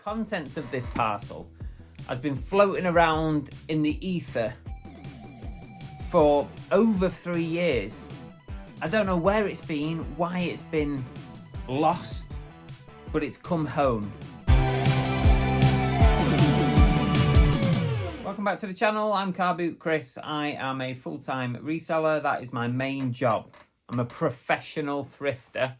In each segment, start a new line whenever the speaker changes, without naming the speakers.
contents of this parcel has been floating around in the ether for over 3 years. I don't know where it's been, why it's been lost, but it's come home. Welcome back to the channel. I'm Car Boot Chris. I am a full-time reseller. That is my main job. I'm a professional thrifter,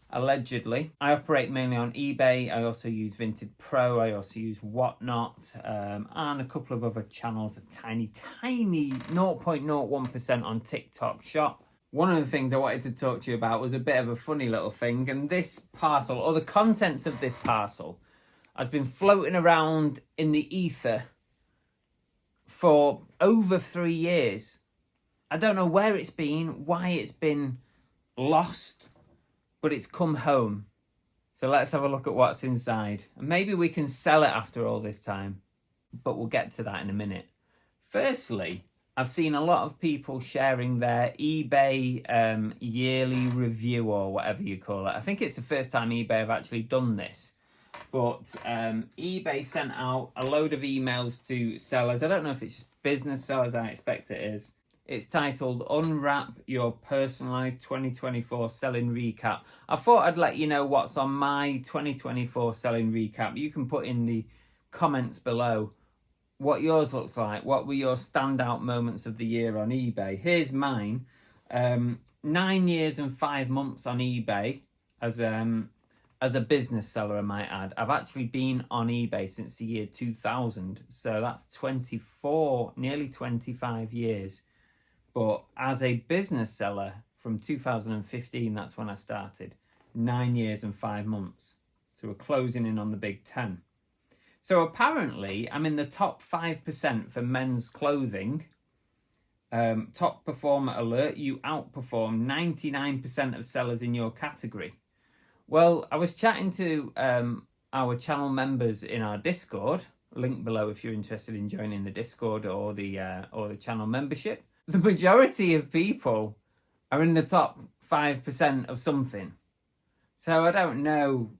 allegedly. I operate mainly on eBay. I also use Vinted Pro. I also use Whatnot, and a couple of other channels, a tiny 0.01% on TikTok Shop. One of the things I wanted to talk to you about was a bit of a funny little thing, and this parcel, or the contents of this parcel, has been floating around in the ether for over 3 years. I don't know where it's been, why it's been lost, but it's come home. So let's have a look at what's inside. And maybe we can sell it after all this time, but we'll get to that in a minute. Firstly, I've seen a lot of people sharing their eBay yearly review, or whatever you call it. I think it's the first time eBay have actually done this. But eBay sent out a load of emails to sellers. I don't know if it's just business sellers, I expect it is. It's titled Unwrap Your Personalised 2024 Selling Recap. I thought I'd let you know what's on my 2024 selling recap. You can put in the comments below what yours looks like. What were your standout moments of the year on eBay? Here's mine. 9 years and 5 months on eBay as a business seller, I might add. I've actually been on eBay since the year 2000. So that's 24, nearly 25 years. But as a business seller from 2015, that's when I started. 9 years and 5 months. So we're closing in on the big 10. So apparently I'm in the top 5% for men's clothing. Top performer alert, you outperform 99% of sellers in your category. Well, I was chatting to our channel members in our Discord. Link below if you're interested in joining the Discord or the channel membership. The majority of people are in the top 5% of something. So I don't know,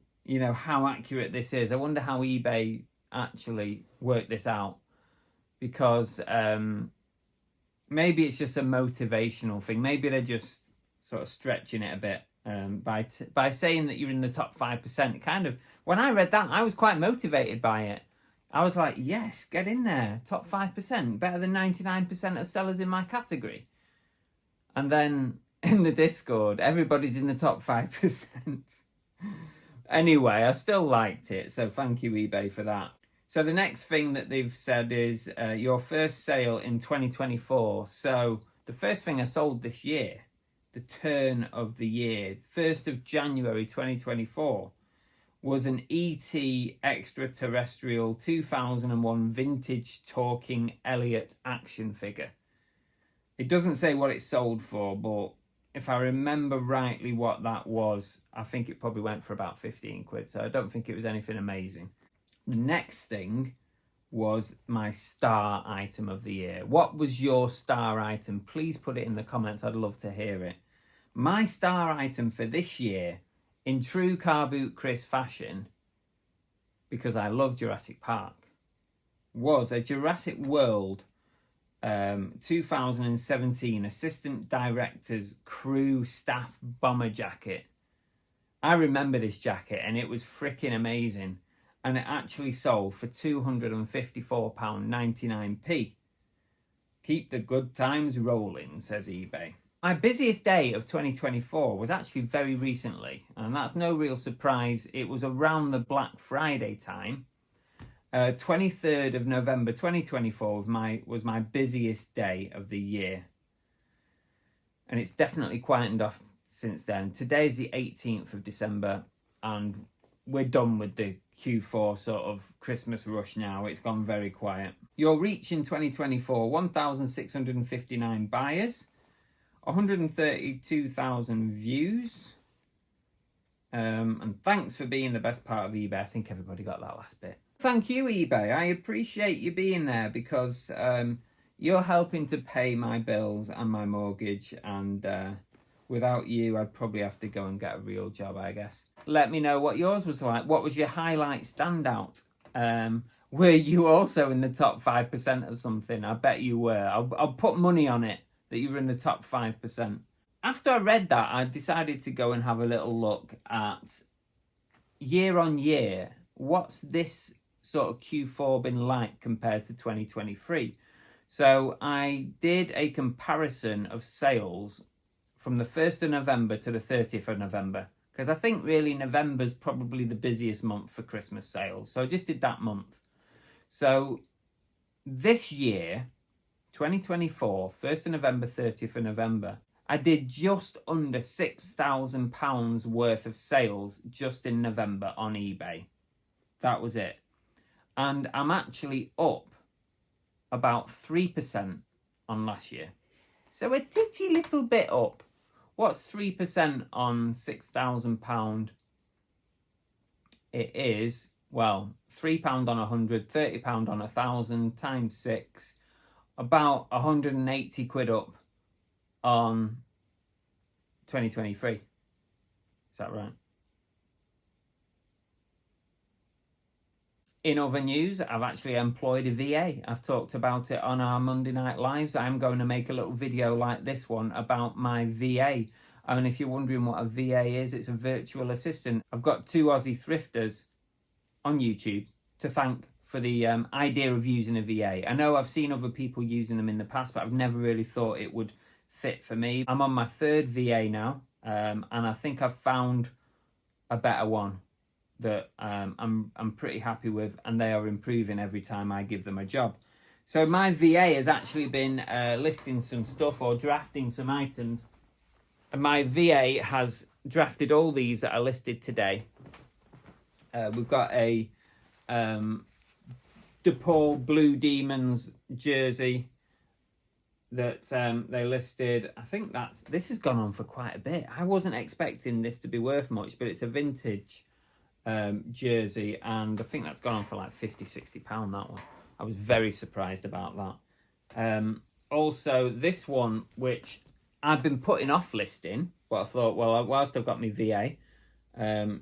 how accurate this is. I wonder how eBay actually worked this out, because maybe it's just a motivational thing. Maybe they're just sort of stretching it a bit by saying that you're in the top 5%. Kind of, when I read that, I was quite motivated by it. I was like, yes, get in there, top 5%, better than 99% of sellers in my category. And then in the Discord, everybody's in the top 5%. Anyway, I still liked it, so thank you, eBay, for that. So the next thing that they've said is your first sale in 2024. So the first thing I sold this year, the turn of the year, 1st of January 2024, was an ET extraterrestrial 2001 vintage talking Elliot action figure. It doesn't say what it sold for, but if I remember rightly what that was, I think it probably went for about 15 quid. So I don't think it was anything amazing. The next thing was my star item of the year. What was your star item? Please put it in the comments. I'd love to hear it. My star item for this year, in true Car Boot Chris fashion, because I love Jurassic Park, was a Jurassic World 2017 Assistant Director's Crew Staff Bomber Jacket. I remember this jacket and it was freaking amazing. And it actually sold for £254.99p. Keep the good times rolling, says eBay. My busiest day of 2024 was actually very recently, and that's no real surprise. It was around the Black Friday time. 23rd of November 2024 was my busiest day of the year. And it's definitely quietened off since then. Today's the 18th of December, and we're done with the Q4 sort of Christmas rush now. It's gone very quiet. Your reach in 2024, 1,659 buyers, 132,000 views. And thanks for being the best part of eBay. I think everybody got that last bit. Thank you, eBay. I appreciate you being there, because you're helping to pay my bills and my mortgage, and Without you, I'd probably have to go and get a real job, I guess. Let me know what yours was like. What was your highlight standout? Were you also in the top 5% of something? I bet you were. I'll put money on it that you were in the top 5%. After I read that, I decided to go and have a little look at year on year. What's this sort of Q4 been like compared to 2023? So I did a comparison of sales from the 1st of November to the 30th of November, because I think really November's probably the busiest month for Christmas sales. So I just did that month. So this year, 2024, 1st of November, 30th of November, I did just under £6,000 worth of sales just in November on eBay. That was it. And I'm actually up about 3% on last year. So a titty little bit up. What's 3% on £6,000? It is, well, £3 on 100, £30 on 1,000 times 6, about 180 quid up on 2023. Is that right? In other news, I've actually employed a VA. I've talked about it on our Monday Night Lives. I'm going to make a little video like this one about my VA. And if you're wondering what a VA is, it's a virtual assistant. I've got 2 Aussie thrifters on YouTube to thank for the idea of using a VA. I know I've seen other people using them in the past, but I've never really thought it would fit for me. I'm on my 3rd VA now, and I think I've found a better one that I'm pretty happy with, and they are improving every time I give them a job. So my VA has actually been listing some stuff or drafting some items, and my VA has drafted all these that are listed today. We've got a DePaul Blue Demons jersey that they listed. I think this has gone on for quite a bit. I wasn't expecting this to be worth much, but it's a vintage jersey, and I think that's gone on for like £50-60, that one. I was very surprised about that. Also this one, which I've been putting off listing, but I thought, well, whilst I've got my VA,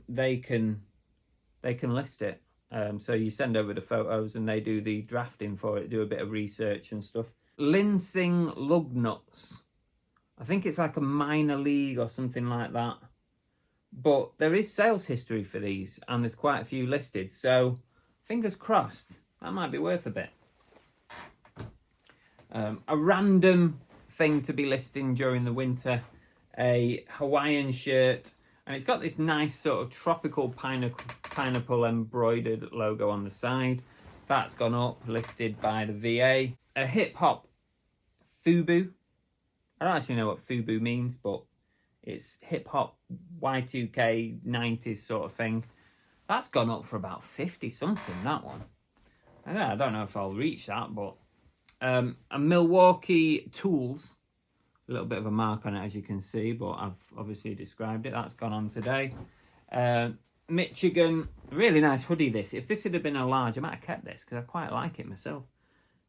they can list it. So you send over the photos and they do the drafting for it, do a bit of research and stuff. Linsing Lugnuts. I think it's like a minor league or something like that. But there is sales history for these, and there's quite a few listed. So fingers crossed, that might be worth a bit. A random thing to be listing during the winter, a Hawaiian shirt, and it's got this nice sort of tropical pineapple embroidered logo on the side. That's gone up, listed by the VA. A hip hop FUBU. I don't actually know what FUBU means, but it's hip hop Y2K 90s sort of thing. That's gone up for about 50 something, that one. I don't know if I'll reach that, but a Milwaukee Tools, a little bit of a mark on it as you can see, but I've obviously described it. That's gone on today. Michigan, really nice hoodie this. If this had been a large, I might have kept this because I quite like it myself.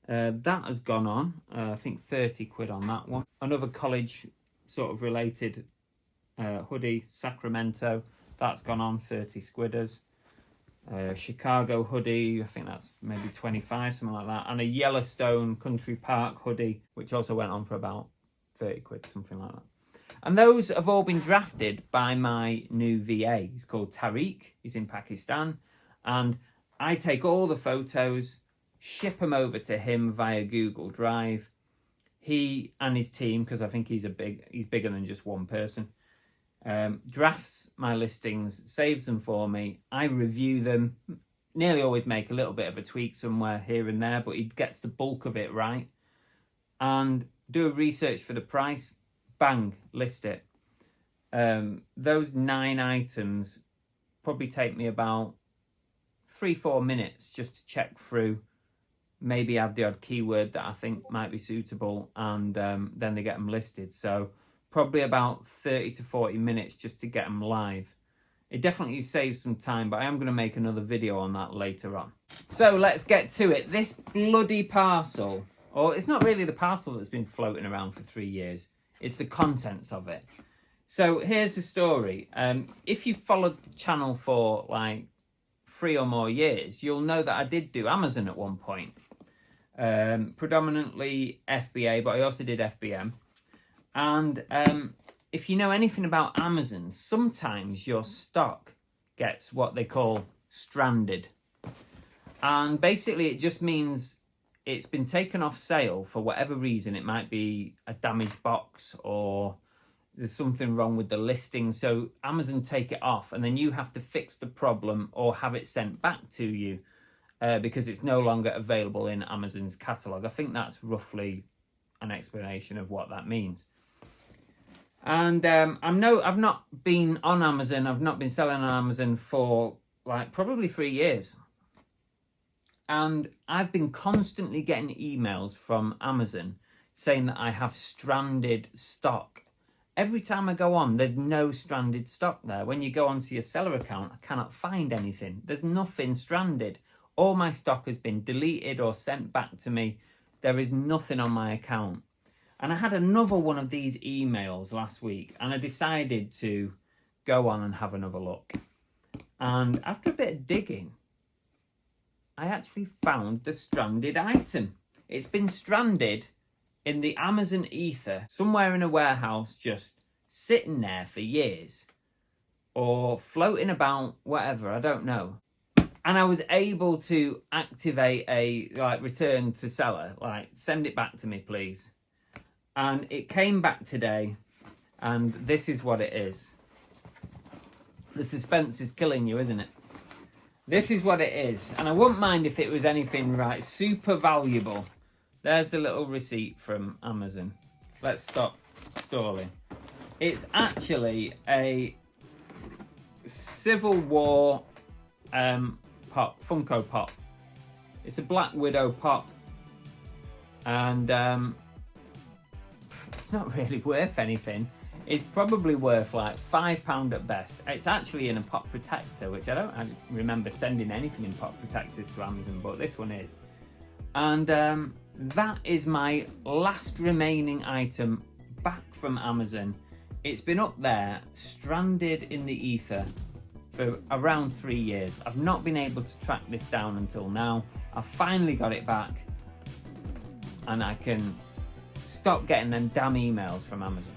That has gone on, I think 30 quid on that one. Another college sort of related hoodie, Sacramento, that's gone on 30 squidders. Chicago hoodie, I think that's maybe 25, something like that. And a Yellowstone Country Park hoodie, which also went on for about 30 quid, something like that. And those have all been drafted by my new VA. He's called Tariq. He's in Pakistan. And I take all the photos, ship them over to him via Google Drive. He and his team, because I think he's bigger than just one person, drafts my listings, saves them for me. I review them, nearly always make a little bit of a tweak somewhere here and there, but he gets the bulk of it right. And do a research for the price, bang, list it. Those 9 items probably take me about 3-4 minutes just to check through, maybe add the odd keyword that I think might be suitable, and then they get them listed. So probably about 30 to 40 minutes just to get them live. It definitely saves some time, but I am going to make another video on that later on. So let's get to it. This bloody parcel, or it's not really the parcel that's been floating around for 3 years, it's the contents of it. So here's the story. If you've followed the channel for like 3 or more years, you'll know that I did do Amazon at one point. Predominantly FBA, but I also did FBM. And if you know anything about Amazon, sometimes your stock gets what they call stranded. And basically it just means it's been taken off sale for whatever reason. It might be a damaged box or there's something wrong with the listing. So Amazon take it off and then you have to fix the problem or have it sent back to you because it's no longer available in Amazon's catalogue. I think that's roughly an explanation of what that means. And I've not been on Amazon. I've not been selling on Amazon for like probably 3 years. And I've been constantly getting emails from Amazon saying that I have stranded stock. Every time I go on, there's no stranded stock there. When you go onto your seller account, I cannot find anything. There's nothing stranded. All my stock has been deleted or sent back to me. There is nothing on my account. And I had another one of these emails last week and I decided to go on and have another look. And after a bit of digging, I actually found the stranded item. It's been stranded in the Amazon ether, somewhere in a warehouse, just sitting there for years or floating about, whatever, I don't know. And I was able to activate a return to seller, send it back to me, please. And it came back today, and this is what it is. The suspense is killing you, isn't it? This is what it is, and I wouldn't mind if it was anything super valuable. There's a little receipt from Amazon. Let's stop stalling. It's actually a Civil War pop, Funko Pop. It's a Black Widow pop, and it's not really worth anything. It's probably worth like £5 at best. It's actually in a pop protector, which I remember sending anything in pop protectors to Amazon, but this one is. And that is my last remaining item back from Amazon. It's been up there, stranded in the ether for around 3 years. I've not been able to track this down until now. I finally got it back and I can stop getting them damn emails from Amazon.